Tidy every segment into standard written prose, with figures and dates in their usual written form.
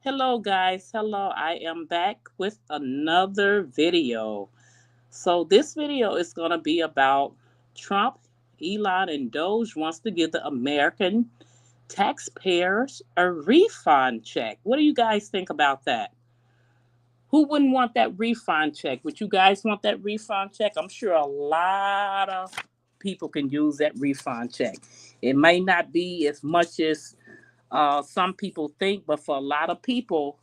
Hello, guys. Hello, I am back with another video. So, this video is going to be about Trump, Elon, and Doge wants to give the American taxpayers a refund check. What do you guys think about that? Who wouldn't want that refund check? Would you guys want that refund check? I'm sure a lot of people can use that refund check. It may not be as much as some people think, but for a lot of people,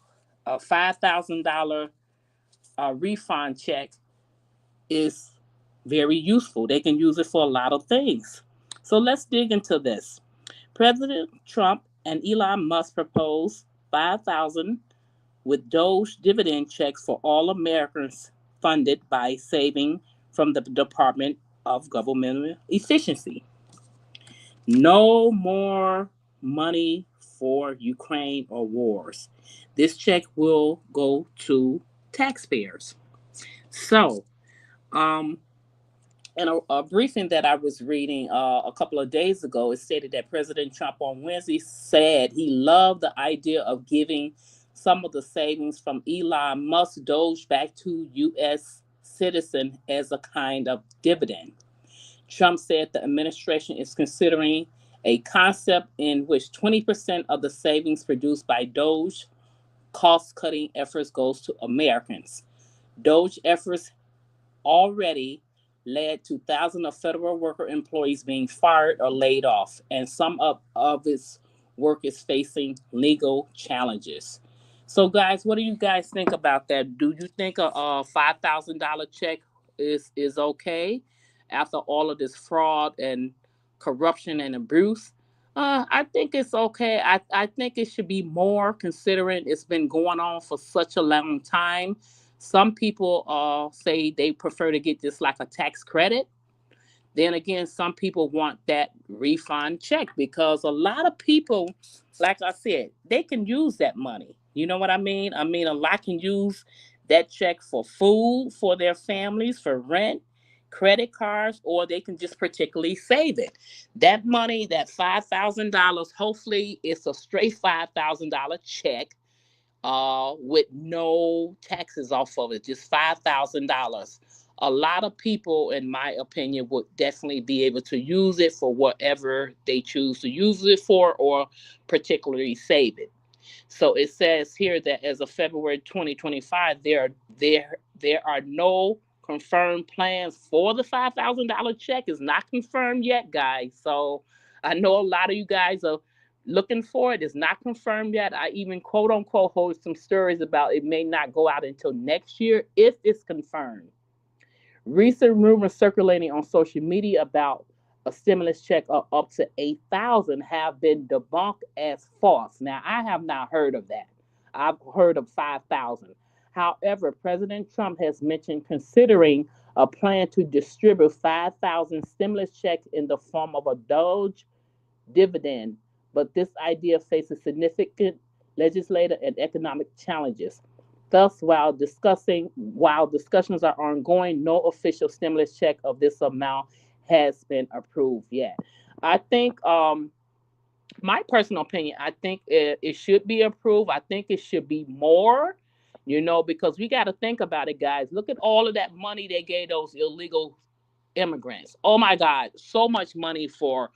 a $5,000 refund check is very useful. They can use it for a lot of things. So let's dig into this. President Trump and Elon Musk propose 5,000 with Doge dividend checks for all Americans funded by saving from the Department of Government Efficiency. No more money for Ukraine or wars. This check will go to taxpayers. So, um, in a briefing that I was reading a couple of days ago, it stated that President Trump on Wednesday said he loved the idea of giving some of the savings from Elon Musk Doge back to U.S. citizens as a kind of dividend. Trump said the administration is considering a concept in which 20% of the savings produced by Doge cost-cutting efforts goes to Americans. Doge efforts already led to thousands of federal worker employees being fired or laid off, and some of its work is facing legal challenges. So, guys, what do you guys think about that? Do you think a $5,000 check is okay after all of this fraud and corruption and abuse? I think it's okay. I think it should be more considering it's been going on for such a long time. Some people say they prefer to get this like a tax credit. Then again, some people want that refund check because a lot of people, like I said, they can use that money. You know what I mean? I mean, a lot can use that check for food for their families, for rent, credit cards, or they can just particularly save it. That money, that $5,000, hopefully it's a straight $5,000 check with no taxes off of it, just $5,000. A lot of people, in my opinion, would definitely be able to use it for whatever they choose to use it for, or particularly save it. So it says here that as of February 2025, there are no confirmed plans for the $5,000 check. Is not confirmed yet, guys. So I know a lot of you guys are looking for it. It's not confirmed yet. I even quote unquote hold some stories about it may not go out until next year if it's confirmed. Recent rumors circulating on social media about a stimulus check of up to 8,000 have been debunked as false. Now, I have not heard of that. I've heard of 5,000. However, President Trump has mentioned considering a plan to distribute 5,000 stimulus checks in the form of a Doge dividend, but this idea faces significant legislative and economic challenges. Thus, while discussions are ongoing, no official stimulus check of this amount has been approved yet. I think, my personal opinion, I think it should be approved. I think it should be more, because we got to think about it, guys. Look at all of that money they gave those illegal immigrants. Oh my God, so much money for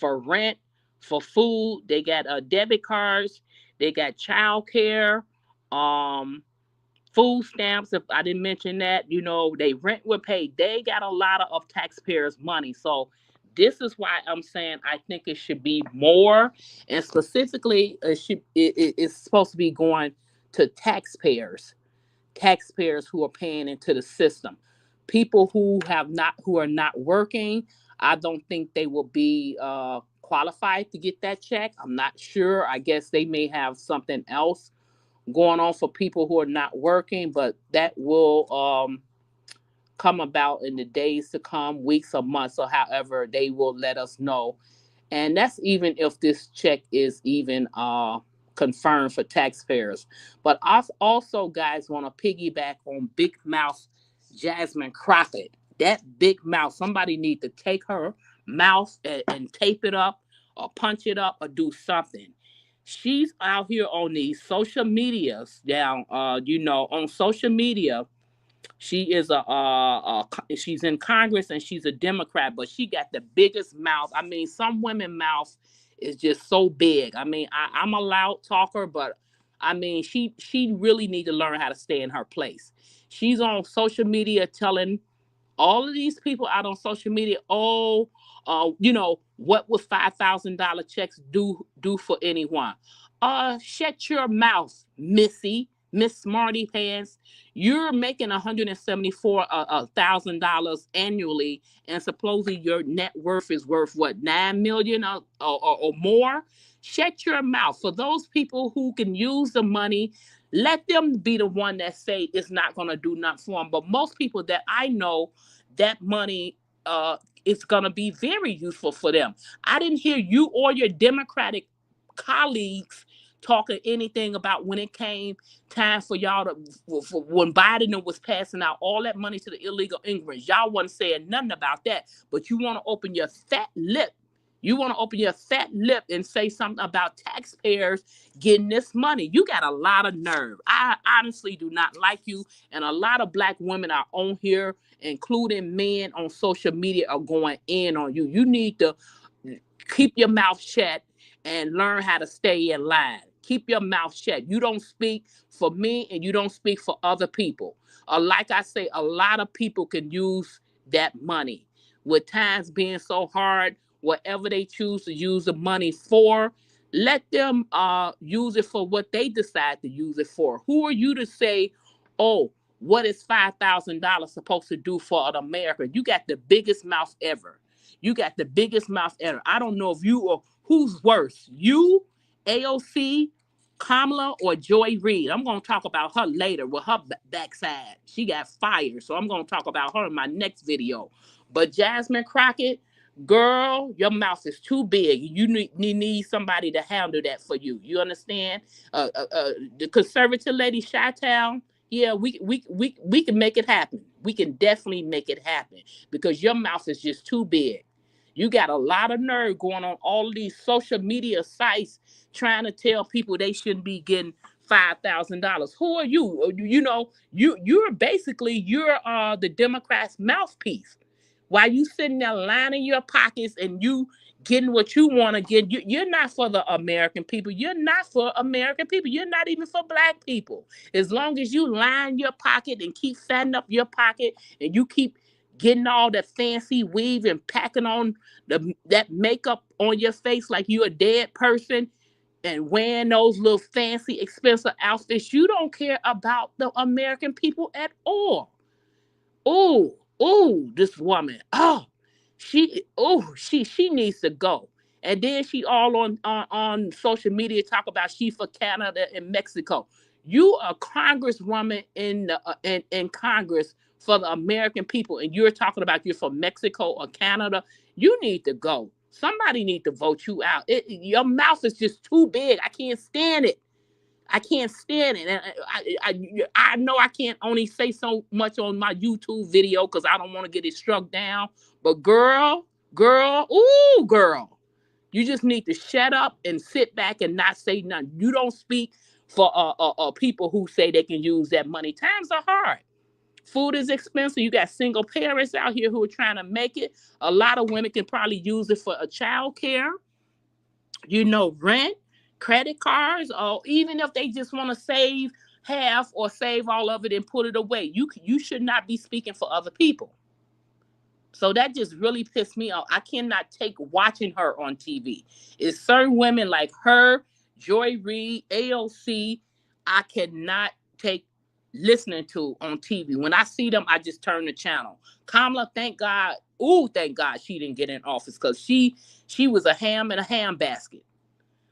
rent, for food. They got debit cards. They got child care. Um, Food stamps, if I didn't mention that, they rent were paid. They got a lot of taxpayers' money. So this is why I'm saying I think it should be more, and specifically, it's supposed to be going to taxpayers who are paying into the system. People who are not working, I don't think they will be qualified to get that check. I'm not sure. I guess they may have something else going on for people who are not working, but that will come about in the days to come, weeks or months, or however they will let us know. And that's even if this check is even confirmed for taxpayers. But I also, guys, want to piggyback on Big Mouth Jasmine Crockett. That big mouth, somebody need to take her mouth and tape it up or punch it up or do something. She's out here on these social medias down, on social media. She is she's in Congress and she's a Democrat, but she got the biggest mouth. I mean, some women mouth is just so big. I mean, I'm a loud talker, but I mean, she really need to learn how to stay in her place. She's on social media telling all of these people out on social media, oh, what would $5,000 checks do for anyone? Shut your mouth, Miss Smarty Pants. You're making $174,000 annually, and supposedly your net worth is worth what, 9 million or more. Shut your mouth. For those people who can use the money, let them be the one that say it's not going to do nothing for them. But most people that I know, that money is going to be very useful for them. I didn't hear you or your Democratic colleagues talking anything about when it came time for y'all to, for when Biden was passing out all that money to the illegal immigrants. Y'all wasn't saying nothing about that, but you want to open your fat lip. You want to open your fat lip and say something about taxpayers getting this money. You got a lot of nerve. I honestly do not like you. And a lot of black women are on here, including men on social media, are going in on you. You need to keep your mouth shut and learn how to stay in line. Keep your mouth shut. You don't speak for me and you don't speak for other people. Like I say, a lot of people can use that money. With times being so hard, whatever they choose to use the money for, let them use it for what they decide to use it for. Who are you to say, oh, what is $5,000 supposed to do for an American? You got the biggest mouth ever. You got the biggest mouth ever. I don't know if you or who's worse, you, AOC, Kamala, or Joy Reid. I'm going to talk about her later with her backside. She got fired, so I'm going to talk about her in my next video. But Jasmine Crockett, girl, your mouth is too big. You need somebody to handle that for you. You understand? The conservative lady, Chi-Town, yeah, we can make it happen. We can definitely make it happen because your mouth is just too big. You got a lot of nerve going on all of these social media sites trying to tell people they shouldn't be getting $5,000. Who are you? You're basically the Democrats' mouthpiece. While you sitting there lining your pockets and you getting what you want to get, you're not for the American people. You're not for American people. You're not even for black people. As long as you line your pocket and keep fattening up your pocket and you keep getting all that fancy weave and packing on that makeup on your face like you a dead person and wearing those little fancy expensive outfits, you don't care about the American people at all. Oh, oh, this woman. She needs to go. And then she all on social media talk about she for Canada and Mexico. You a congresswoman in Congress for the American people, and you're talking about you're from Mexico or Canada. You need to go. Somebody need to vote you out. Your mouth is just too big. I can't stand it. I can't stand it. And I know I can't only say so much on my YouTube video because I don't want to get it struck down. But girl, you just need to shut up and sit back and not say nothing. You don't speak for people who say they can use that money. Times are hard. Food is expensive. You got single parents out here who are trying to make it. A lot of women can probably use it for a child care, rent, credit cards, or even if they just want to save half or save all of it and put it away. You should not be speaking for other people. So that just really pissed me off. I cannot take watching her on TV. It's certain women like her, Joy Reid, AOC, I cannot take listening to on TV. When I see them, I just turn the channel. Kamala, thank God. Ooh, thank God she didn't get in office because she was a ham in a ham basket.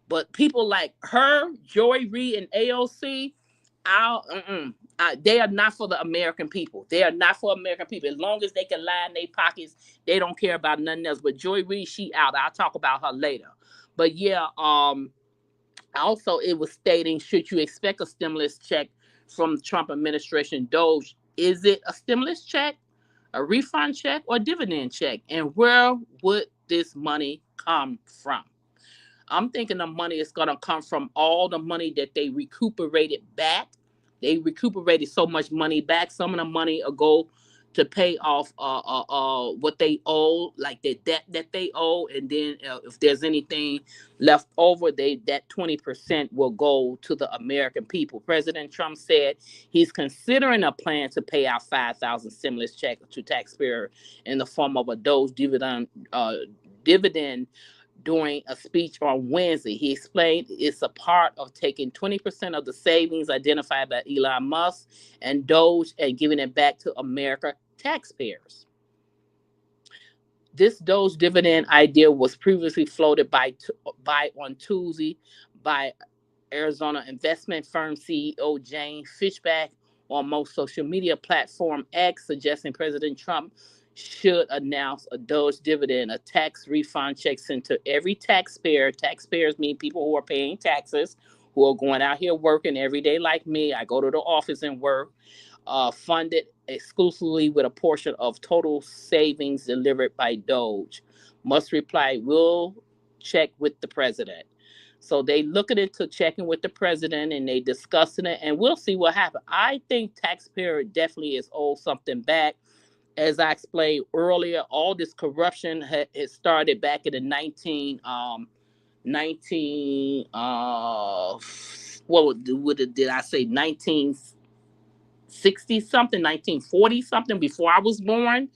But people like her, Joy Reid, and AOC, they are not for the American people. They are not for American people. As long as they can line their pockets, they don't care about nothing else. But Joy Reid, she out. I'll talk about her later. But yeah, also it was stating, should you expect a stimulus check from the Trump administration? Doge, is it a stimulus check, a refund check, or dividend check? And where would this money come from? I'm thinking the money is going to come from all the money that they recuperated back. They recuperated so much money back. Some of the money will go to pay off what they owe, like the debt that they owe, and then if there's anything left over, they that 20% will go to the American people. President Trump said he's considering a plan to pay out 5,000 stimulus checks to taxpayers in the form of a Doge dividend during a speech on Wednesday. He explained it's a part of taking 20% of the savings identified by Elon Musk and Doge and giving it back to America taxpayers. This Doge dividend idea was previously floated by on Tuesday by Arizona investment firm CEO Jane Fishback on most social media platform X, suggesting President Trump should announce a Doge dividend, a tax refund check sent to every taxpayer. Taxpayers mean people who are paying taxes, who are going out here working every day like me. I go to the office and work, funded exclusively with a portion of total savings delivered by Doge. Must reply, will check with the president. So they looking into checking with the president and they discussing it, and we'll see what happens. I think taxpayer definitely is owed something back. As I explained earlier, all this corruption had it started back in the 19 what did I say 1960 something, 1940 something, before I was born.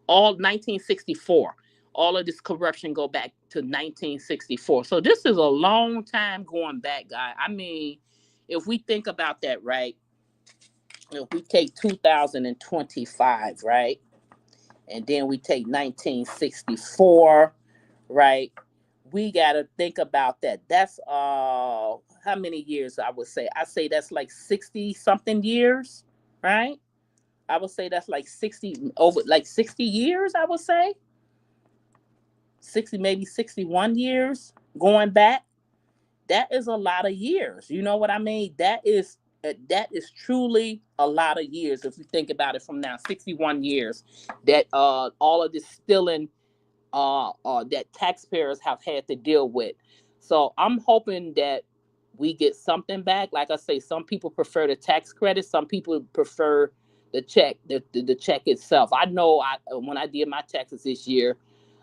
All 1964. All of this corruption go back to 1964. So this is a long time going back, guy. I mean, if we think about that, right? If we take 2025, right? And then we take 1964, right? We got to think about that. That's how many years I would say? I say that's like 60 something years, right? I would say that's like 60, over like 60 years, I would say. 60, maybe 61 years going back. That is a lot of years. You know what I mean? That is truly a lot of years if you think about it from now. 61 years that all of this stealing that taxpayers have had to deal with. So I'm hoping that we get something back. Like I say, some people prefer the tax credit, some people prefer the check, the check itself. I know I when I did my taxes this year,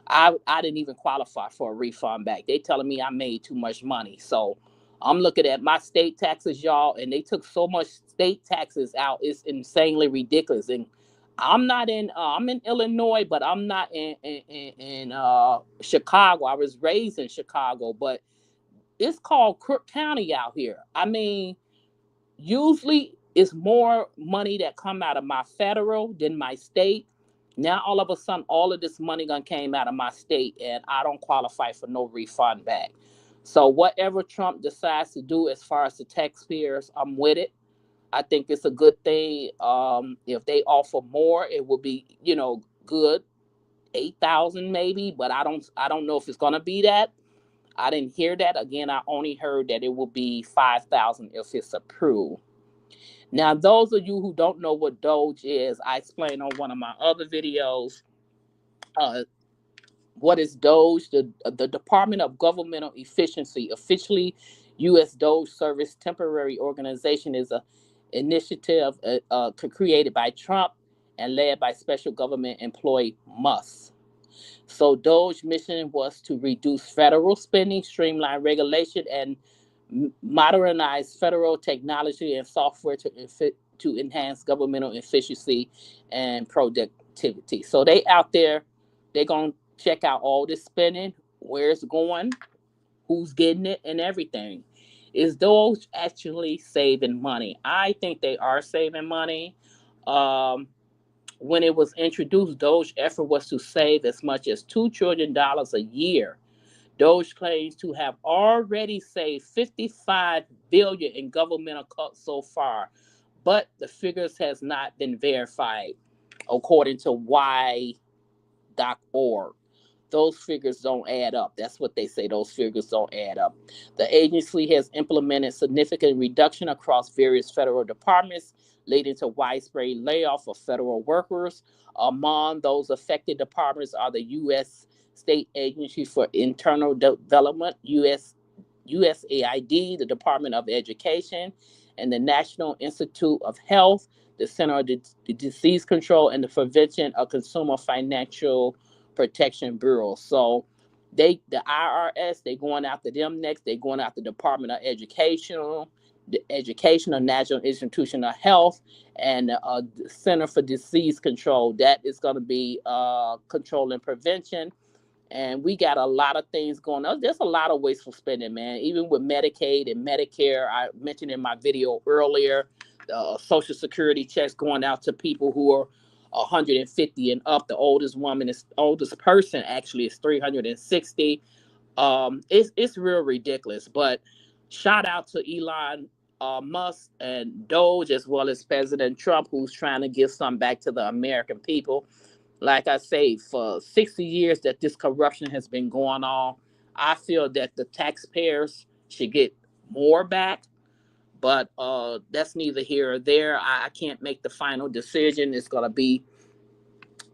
I didn't even qualify for a refund back. They telling me I made too much money. So I'm looking at my state taxes, y'all, and they took so much state taxes out. It's insanely ridiculous. And I'm in Illinois, but I'm not in Chicago. I was raised in Chicago, but it's called Crook County out here. I mean, usually it's more money that come out of my federal than my state. Now all of a sudden, all of this money gonna came out of my state, and I don't qualify for no refund back. So whatever Trump decides to do as far as the taxpayers, I'm with it. I think it's a good thing. If they offer more, it will be, good. 8,000 maybe, but I don't know if it's gonna be that. I didn't hear that. Again, I only heard that it will be 5,000 if it's approved. Now, those of you who don't know what Doge is, I explained on one of my other videos. Uh, what is Doge? The Department of Governmental Efficiency, officially U.S. Doge Service Temporary Organization, is a initiative created by Trump and led by special government employee Musk. So Doge mission was to reduce federal spending, streamline regulation, and modernize federal technology and software to enhance governmental efficiency and productivity. So they out there, they're gonna check out all this spending, where it's going, who's getting it, and everything. Is Doge actually saving money? I think they are saving money. Um, when it was introduced, Doge effort was to save as much as $2 trillion a year. Doge claims to have already saved 55 billion in governmental cuts so far, but the figures has not been verified, according to y.org. Those figures don't add up. That's what they say. Those figures don't add up. The agency has implemented significant reduction across various federal departments, leading to widespread layoff of federal workers. Among those affected departments are the U.S. State Agency for Internal Development, USAID, the Department of Education, and the National Institute of Health, the Center of Disease Control and the Prevention of Consumer Financial Protection Bureau. So the IRS, they going after them next. They going after the Department of Education, the Educational National Institution of Health, and the Center for Disease Control. That is going to be control and prevention. And we got a lot of things going on. There's a lot of wasteful spending, man. Even with Medicaid and Medicare, I mentioned in my video earlier, Social Security checks going out to people who are 150 and up. The oldest person actually is 360. It's real ridiculous. But shout out to Elon Musk and Doge, as well as President Trump, who's trying to give some back to the American people. Like I say, for 60 years that this corruption has been going on, I feel that the taxpayers should get more back. But that's neither here or there. I can't make the final decision. It's going to be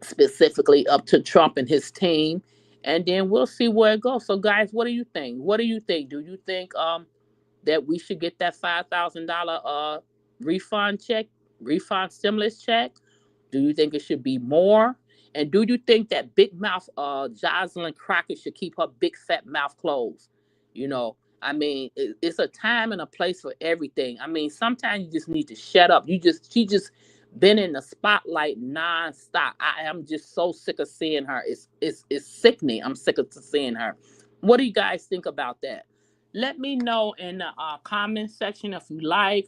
specifically up to Trump and his team. And then we'll see where it goes. So, guys, what do you think? What do you think? Do you think that we should get that $5,000 refund check, refund stimulus check? Do you think it should be more? And do you think that big mouth Jocelyn Crockett should keep her big fat mouth closed? You know, I mean, it's a time and a place for everything. I mean, sometimes you just need to shut up. She just been in the spotlight nonstop. I am just so sick of seeing her. It's sickening. I'm sick of seeing her. What do you guys think about that? Let me know in the comment section if you like.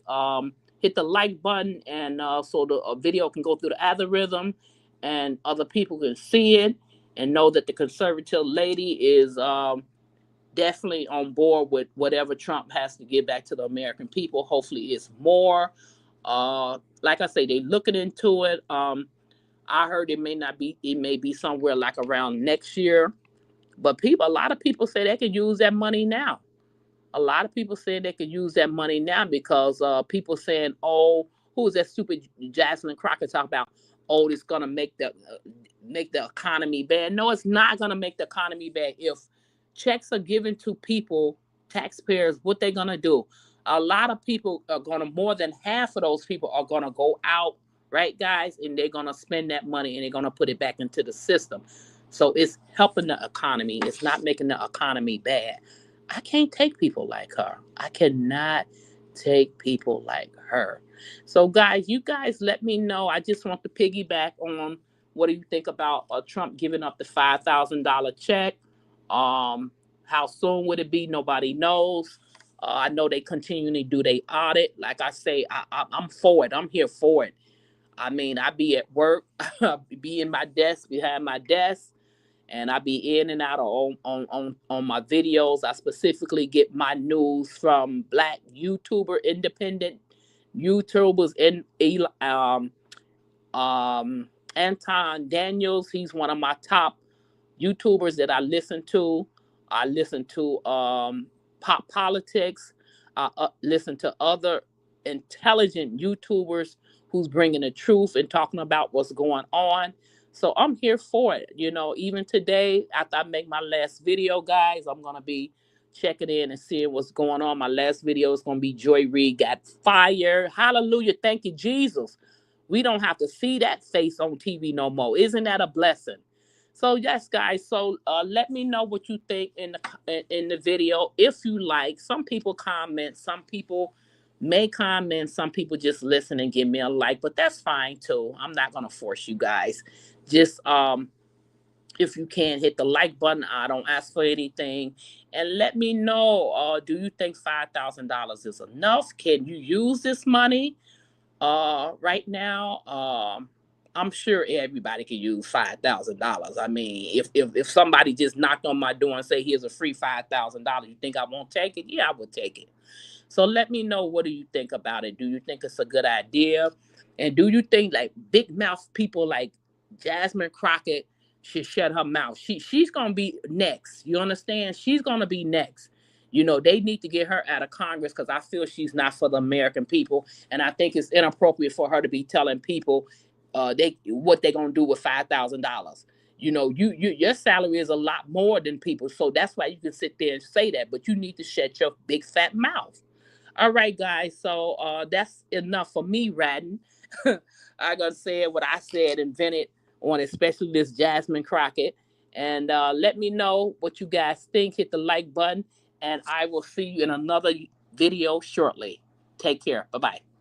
Hit the like button, and so the video can go through the algorithm and other people can see it and know that the conservative lady is definitely on board with whatever Trump has to give back to the American people. Hopefully it's more. Like I say, they looking into it. I heard it may be somewhere like around next year. But a lot of people say they could use that money now. A lot of people saying they could use that money now because people saying, "Oh, who is that stupid Jocelyn Crockett talk about? Oh, it's gonna make the economy bad." No, it's not gonna make the economy bad. If checks are given to people, taxpayers, what they're gonna do? A lot of people are gonna, more than half of those people are gonna go out, right, guys, and they're gonna spend that money and they're gonna put it back into the system. So it's helping the economy. It's not making the economy bad. I can't take people like her. I cannot take people like her. So, guys, you guys let me know. I just want to piggyback on what do you think about Trump giving up the $5,000 check? How soon would it be? Nobody knows. I know they continually do their audit. Like I say, I'm for it. I'm here for it. I mean, I be at work, be in my desk, behind my desk, and I be in and out on my videos. I specifically get my news from Black independent YouTubers in Anton Daniels. He's one of my top YouTubers that I listen to. I listen to Pop Politics. I listen to other intelligent YouTubers who's bringing the truth and talking about what's going on. So I'm here for it. You know, even today, after I make my last video, guys, I'm going to be checking in and seeing what's going on. My last video is going to be Joy Reid got fired. Hallelujah. Thank you, Jesus. We don't have to see that face on TV no more. Isn't that a blessing? So yes, guys. So let me know what you think in the video. If you like, some people comment, some people may comment, some people just listen and give me a like, but that's fine too. I'm not gonna force you guys. Just if you can hit the like button, I don't ask for anything, and let me know. Do you think $5,000 is enough? Can you use this money? Right now, I'm sure everybody can use $5,000. I mean, if somebody just knocked on my door and say, "Here's a free $5,000," you think I won't take it? Yeah, I would take it. So let me know, what do you think about it? Do you think it's a good idea? And do you think like big mouth people like Jasmine Crockett should shut her mouth? She's gonna be next. You understand? She's gonna be next. They need to get her out of Congress because I feel she's not for the American people, and I think it's inappropriate for her to be telling people they what they're gonna do with $5,000. Your salary is a lot more than people, so that's why you can sit there and say that. But you need to shut your big fat mouth. All right, guys. So that's enough for me ratting. I gotta say what I said and vent it on, especially this Jasmine Crockett. And let me know what you guys think. Hit the like button, and I will see you in another video shortly. Take care. Bye bye.